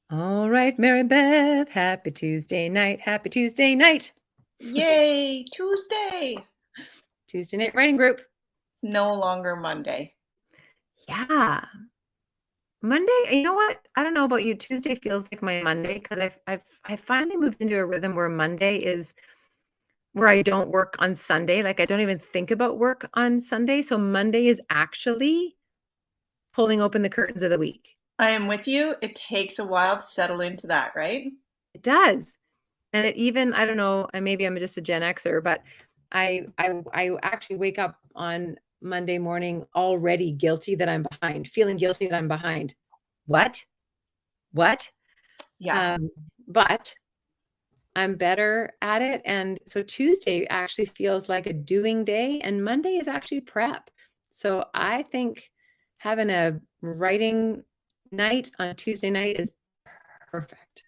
All right, Meribeth, happy Tuesday night. Happy Tuesday night. Yay, Tuesday. Tuesday night writing group. It's no longer Monday. Yeah. Monday, you know what? I don't know about you. Tuesday feels like my Monday because I've finally moved into a rhythm where Monday is where I don't work on Sunday. Like I don't even think about work on Sunday. So Monday is actually pulling open the curtains of the week. I am with you. It takes a while to settle into that, right? It does. And it even, I don't know, and maybe I'm just a Gen Xer, but I actually wake up on Monday morning already guilty that I'm behind, feeling guilty that I'm behind. What? Yeah. But I'm better at it. And so Tuesday actually feels like a doing day, and Monday is actually prep. So I think having a writing night on Tuesday night is perfect.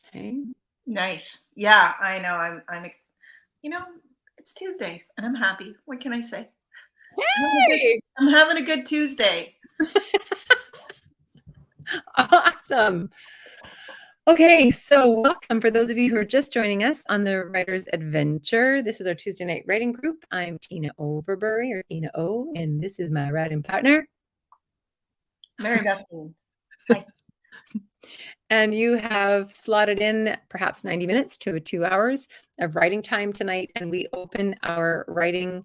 Okay. Nice. Yeah, I know. It's Tuesday and I'm happy. What can I say? Hey! I'm having a good Tuesday. Awesome. Okay, so welcome for those of you who are just joining us on the Writer's Adventure. This is our Tuesday night writing group. I'm Tina Overbury, or Tina O, and this is my writing partner. Meribeth Deen. Hi. And you have slotted in perhaps 90 minutes to 2 hours of writing time tonight, and we open our writing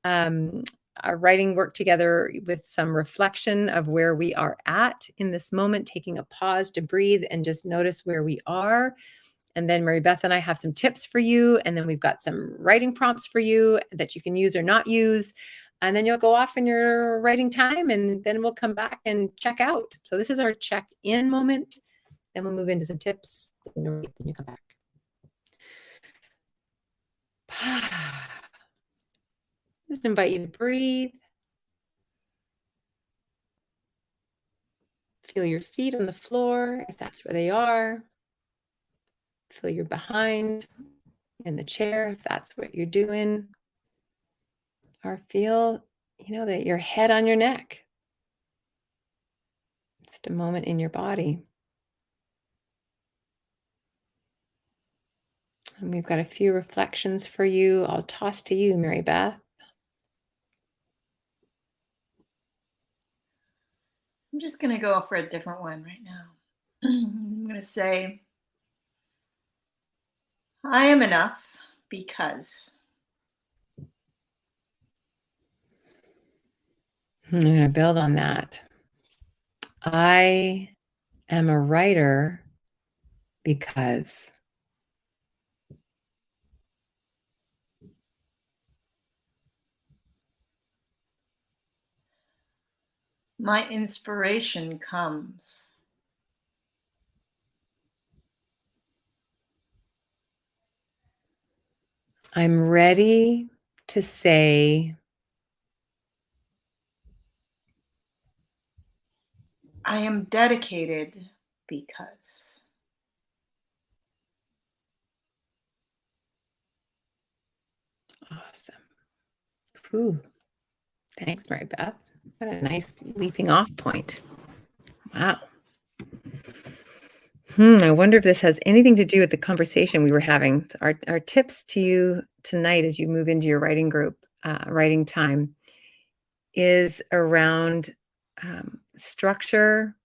work together with some reflection of where we are at in this moment, taking a pause to breathe and just notice where we are. And then Meribeth and I have some tips for you. And then we've got some writing prompts for you that you can use or not use. And then you'll go off in your writing time, and then we'll come back and check out. So this is our check-in moment. Then we'll move into some tips. Then you come back. Just invite you to breathe. Feel your feet on the floor, if that's where they are. Feel your behind in the chair, if that's what you're doing. Or feel, that your head on your neck. Just a moment in your body. And we've got a few reflections for you. I'll toss to you, Meribeth. I'm just going to go for a different one right now. I'm going to say, I am enough because. I'm going to build on that. I am a writer because. My inspiration comes. I'm ready to say. I am dedicated because. Awesome. Ooh, thanks, Meribeth. What a nice leaping off point. Wow. I wonder if this has anything to do with the conversation we were having. Our tips to you tonight as you move into your writing group, writing time, is around structure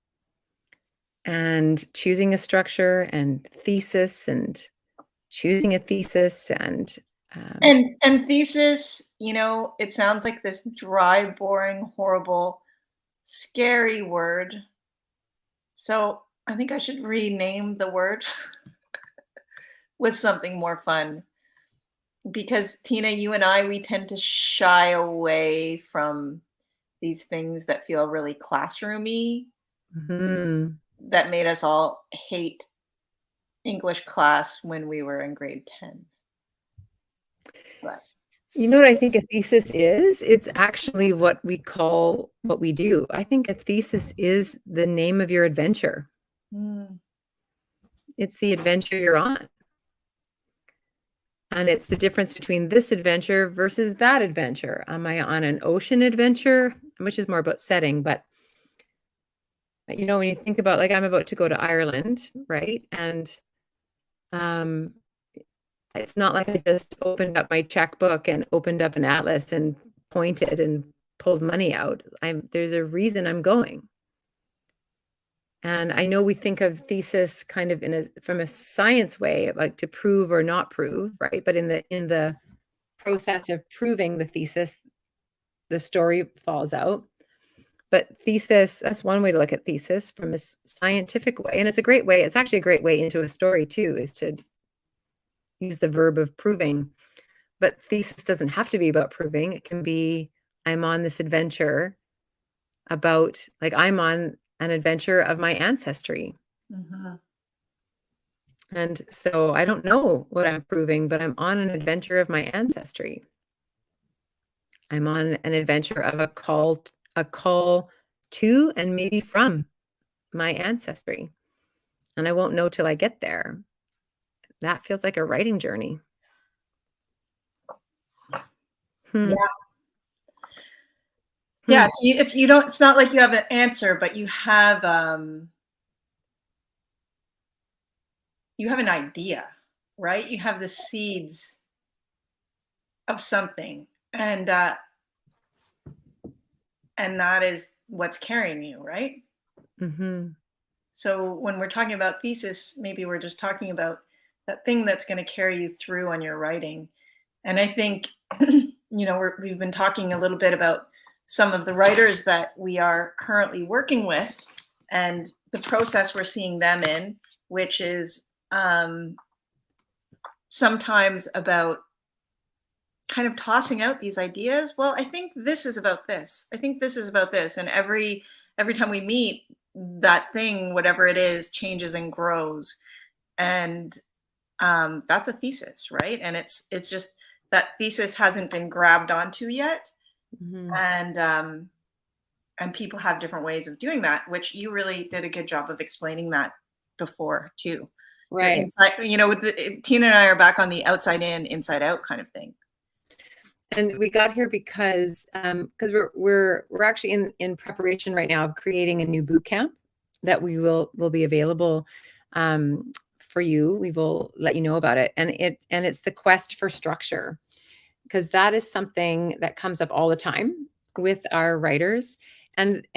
and choosing a structure and thesis and choosing a thesis and And thesis, it sounds like this dry, boring, horrible, scary word. So I think I should rename the word with something more fun. Because Tina, you and I, we tend to shy away from these things that feel really classroomy, mhm. that made us all hate English class when we were in grade 10. But You know what I think a thesis is? It's actually what we call what we do. I think a thesis is the name of your adventure. It's the adventure you're on. And it's the difference between this adventure versus that adventure. Am I on an ocean adventure, which is more about setting, but you know, when you think about, like, I'm about to go to Ireland, right? And it's not like I just opened up my checkbook and opened up an atlas and pointed and pulled money out. There's a reason I'm going. And I know we think of thesis kind of from a science way, like to prove or not prove, right? But in the process of proving the thesis, the story falls out. But thesis, that's one way to look at thesis from a scientific way. And it's a great way. It's actually a great way into a story too, is to use the verb of proving. But thesis doesn't have to be about proving. It can be, I'm on this adventure about, like, I'm on an adventure of my ancestry. Mm-hmm. And so I don't know what I'm proving, but I'm on an adventure of my ancestry. I'm on an adventure of a call to and maybe from my ancestry. And I won't know till I get there. That feels like a writing journey. Yeah. Yeah, so it's not like you have an answer, but you have an idea, right? You have the seeds of something, and that is what's carrying you, right? Mm-hmm. So when we're talking about thesis, maybe we're just talking about that thing that's going to carry you through on your writing. And I think, you know, we've been talking a little bit about some of the writers that we are currently working with and the process we're seeing them in, which is sometimes about kind of tossing out these ideas. Well, I think this is about this. I think this is about this. And every time we meet, that thing, whatever it is, changes and grows. And that's a thesis, right? And it's just that thesis hasn't been grabbed onto yet. Mm-hmm. And people have different ways of doing that, which you really did a good job of explaining that before too. Right. Inside, you know, Tina and I are back on the outside in, inside out kind of thing. And we got here because we're actually in preparation right now of creating a new boot camp that will be available for you. We will let you know about it, and it's the quest for structure, because that is something that comes up all the time with our writers. And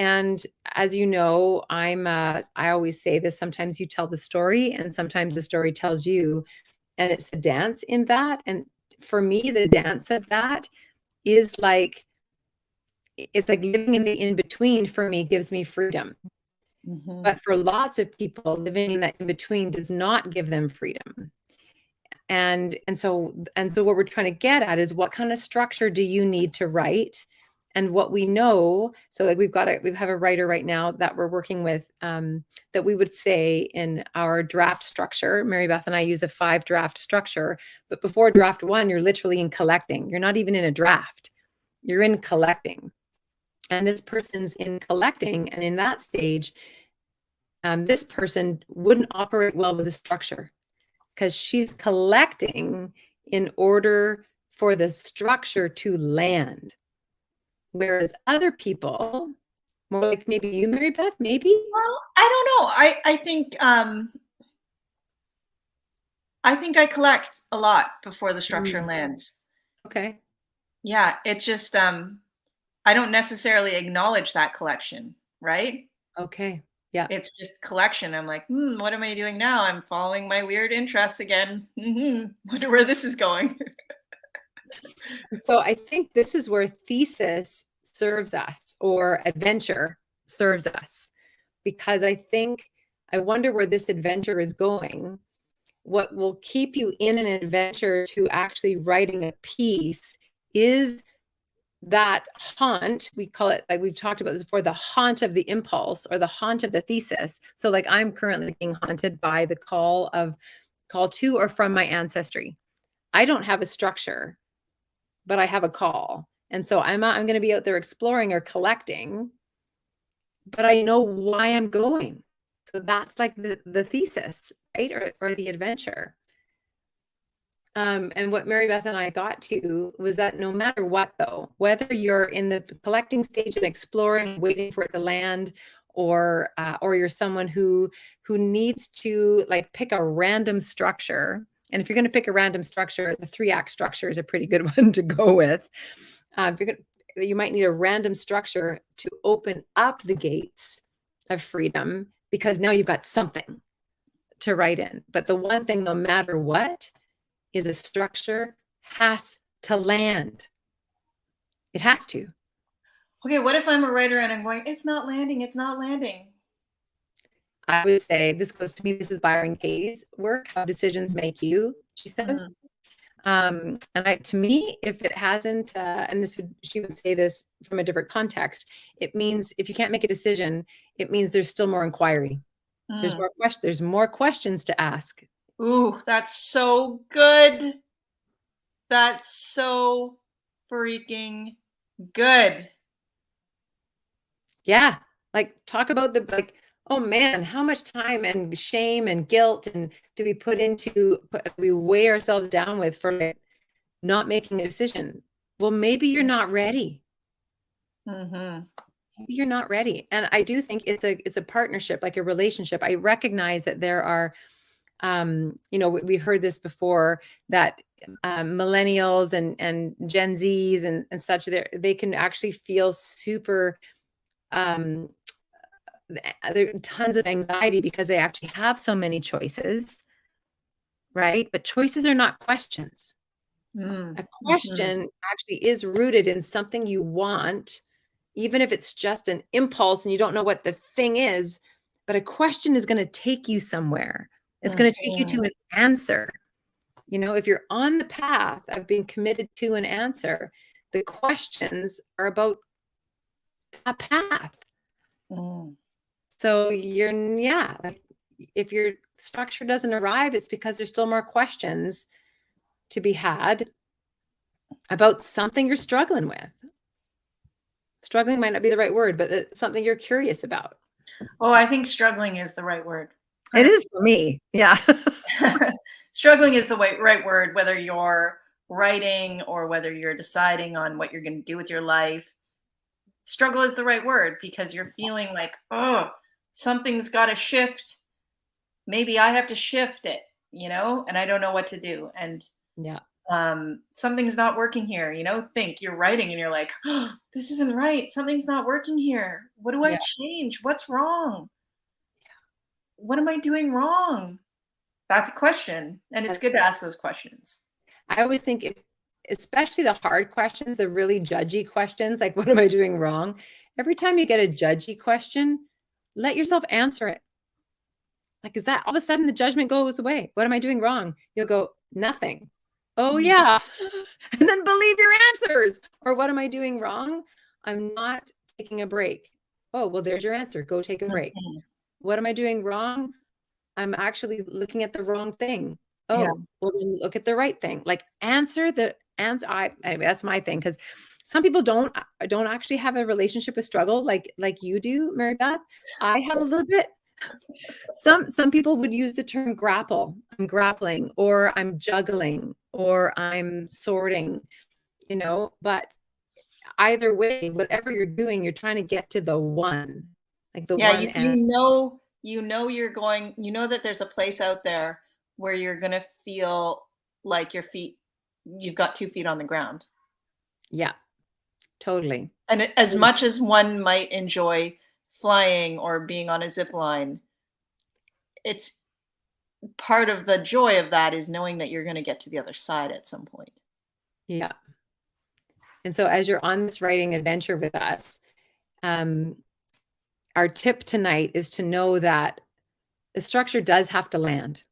as you know, I always say this: sometimes you tell the story, and sometimes the story tells you, and it's the dance in that. And for me, the dance of that is like, it's like living in the in-between for me gives me freedom. Mm-hmm. But for lots of people, living in that in-between does not give them freedom. And so what we're trying to get at is, what kind of structure do you need to write? And what we know, so like we have a writer right now that we're working with, that we would say in our draft structure, Meribeth and I use a 5 draft structure, but before draft 1, you're literally in collecting. You're not even in a draft, you're in collecting. And this person's in collecting. And in that stage, this person wouldn't operate well with a structure, because she's collecting in order for the structure to land. Whereas other people, more like maybe you, Meribeth, maybe? Well, I don't know. I think I collect a lot before the structure lands. Okay. Yeah, it just I don't necessarily acknowledge that collection, right? Okay. Yeah. It's just collection. I'm like, what am I doing now? I'm following my weird interests again. Wonder where this is going. So I think this is where thesis serves us, or adventure serves us, because I wonder where this adventure is going. What will keep you in an adventure to actually writing a piece is that haunt. We call it, like we've talked about this before, the haunt of the impulse, or the haunt of the thesis. So like, I'm currently being haunted by the call to or from my ancestry. I don't have a structure, but I have a call. And so I'm going to be out there exploring or collecting, but I know why I'm going. So that's like the thesis, right? Or the adventure. And what Meribeth and I got to was that no matter what, though, whether you're in the collecting stage and exploring, waiting for it to land, or you're someone who needs to like pick a random structure. And if you're going to pick a random structure, the 3-act structure is a pretty good one to go with. You might need a random structure to open up the gates of freedom, because now you've got something to write in. But the one thing, no matter what, is a structure has to land. It has to. Okay, what if I'm a writer and I'm going, it's not landing, it's not landing? I would say, this goes to me, this is Byron Katie's work, How Decisions Make You, she says. And to me, if it hasn't, and she would say this from a different context, it means if you can't make a decision, it means there's still more inquiry. There's more questions to ask. Ooh, that's so good. That's so freaking good. Yeah. Like, talk about oh man, how much time and shame and guilt and do we weigh ourselves down with for not making a decision? Well, maybe you're not ready. Maybe you're not ready. And I do think it's a partnership, like a relationship. I recognize that there are, we've heard this before, that millennials and Gen Zs and such, they can actually feel super, there tons of anxiety because they actually have so many choices, right? But choices are not questions. A question actually is rooted in something you want, even if it's just an impulse and you don't know what the thing is. But a question is going to take you somewhere. It's going to take you to an answer. If you're on the path of being committed to an answer, the questions are about a path. So if your structure doesn't arrive, it's because there's still more questions to be had about something you're struggling with. Struggling might not be the right word, but it's something you're curious about. Oh, I think struggling is the right word. It is for me. Yeah. Struggling is the right word, whether you're writing or whether you're deciding on what you're going to do with your life. Struggle is the right word, because you're feeling like, oh, something's got to shift. Maybe I have to shift it, and I don't know what to do. And something's not working here, think you're writing and you're like, oh, this isn't right. Something's not working here. What do I change? What's wrong? What am I doing wrong? That's a question. And it's good to ask those questions. I always think, especially the hard questions, the really judgy questions, like, what am I doing wrong? Every time you get a judgy question, let yourself answer it. Like, is that all of a sudden the judgment goes away? What am I doing wrong? You'll go, nothing. Oh yeah. And then believe your answers. Or what am I doing wrong? I'm not taking a break. Oh, well, there's your answer. Go take a break. What am I doing wrong? I'm actually looking at the wrong thing. Oh, well, then look at the right thing. Like, anyway, that's my thing. Because some people don't actually have a relationship with struggle like you do, Meribeth. I have a little bit. Some people would use the term grapple. I'm grappling, or I'm juggling, or I'm sorting, but either way, whatever you're doing, you're trying to get to the one, like the one. You're going, that there's a place out there where you're going to feel like you've got 2 feet on the ground. Yeah, totally. And as much as one might enjoy flying or being on a zip line, it's part of the joy of that is knowing that you're going to get to the other side at some point. Yeah. And so as you're on this writing adventure with us, our tip tonight is to know that the structure does have to land.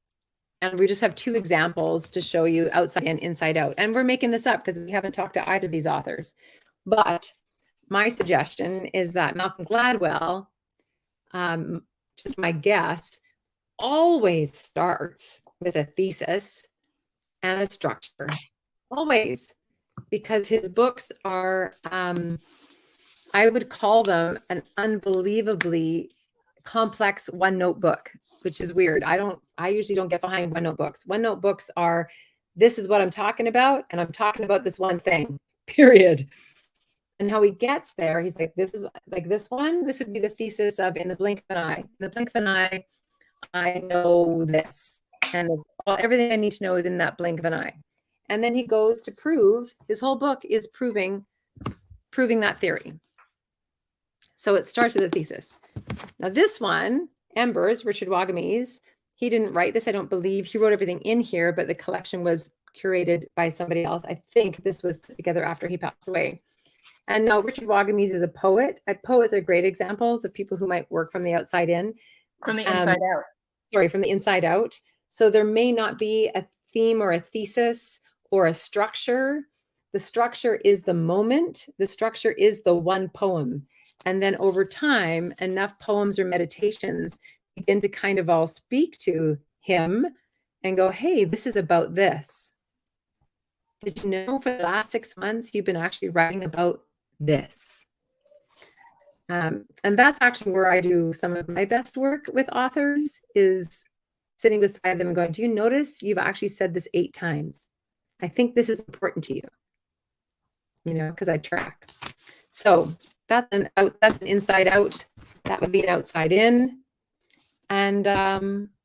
And we just have 2 examples to show you, outside and inside out. And we're making this up because we haven't talked to either of these authors. But my suggestion is that Malcolm Gladwell, just my guess, always starts with a thesis and a structure. Always. Because his books are, I would call them an unbelievably complex one-note book, which is weird. I usually don't get behind one-note books. One-note books are, this is what I'm talking about, and I'm talking about this one thing, period. And how he gets there, he's like, this is like this one, this would be the thesis of in the blink of an eye. In the blink of an eye, I know this. And everything I need to know is in that blink of an eye. And then he goes to prove, his whole book is proving that theory. So it starts with a thesis. Now this one, Embers, Richard Wagamese, he didn't write this, I don't believe. He wrote everything in here, but the collection was curated by somebody else. I think this was put together after he passed away. And now Richard Wagamese is a poet. Poets are great examples of people who might work from the outside in. From the inside out. Sorry, from the inside out. So there may not be a theme or a thesis or a structure. The structure is the moment. The structure is the one poem. And then over time, enough poems or meditations begin to kind of all speak to him and go, hey, this is about this. Did you know for the last 6 months, you've been actually writing about this? And that's actually where I do some of my best work with authors, is sitting beside them and going, do you notice you've actually said this 8 times? I think this is important to you, because I track. So that's an inside out. That would be an outside in. And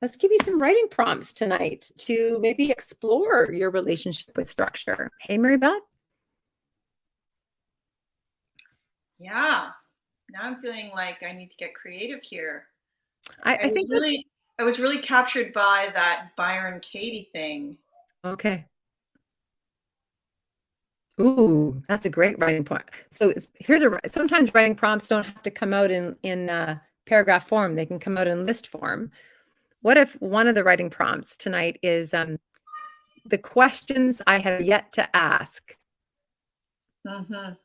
let's give you some writing prompts tonight to maybe explore your relationship with structure. Hey, Meribeth? Yeah. Now I'm feeling like I need to get creative here. I was really captured by that Byron Katie thing. Okay. Ooh, that's a great writing point. So sometimes writing prompts don't have to come out in paragraph form. They can come out in list form. What if one of the writing prompts tonight is the questions I have yet to ask? The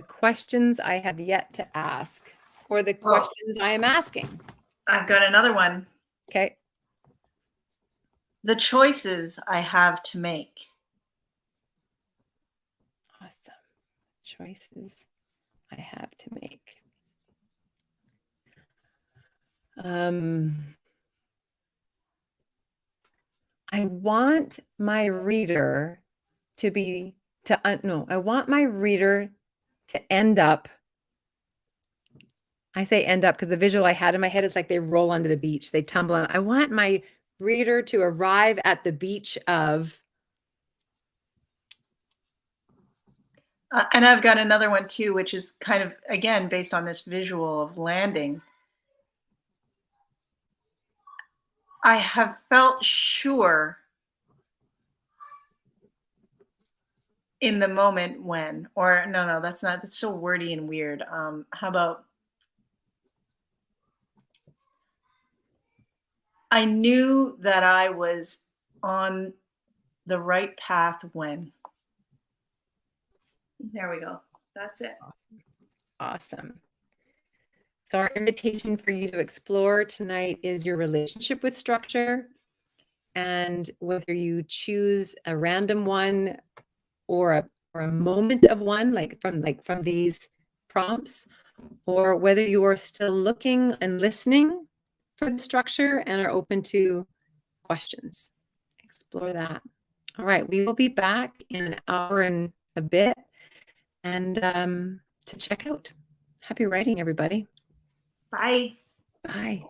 questions I have yet to ask, or the questions I am asking. I've got another one. Okay. The choices I have to make. Awesome. Choices I have to make. I want my reader to end up. I say end up because the visual I had in my head is like they roll onto the beach, they tumble on. I want my reader to arrive at the beach of. And I've got another one too, which is kind of, again, based on this visual of landing. I have felt sure in the moment when, or no, that's so wordy and weird. How about, I knew that I was on the right path when. There we go. That's it. Awesome. So our invitation for you to explore tonight is your relationship with structure, and whether you choose a random one or a moment of one, like from these prompts, or whether you are still looking and listening for the structure and are open to questions. Explore that. All right, we will be back in an hour and a bit, and to check out. Happy writing, everybody. Bye. Bye.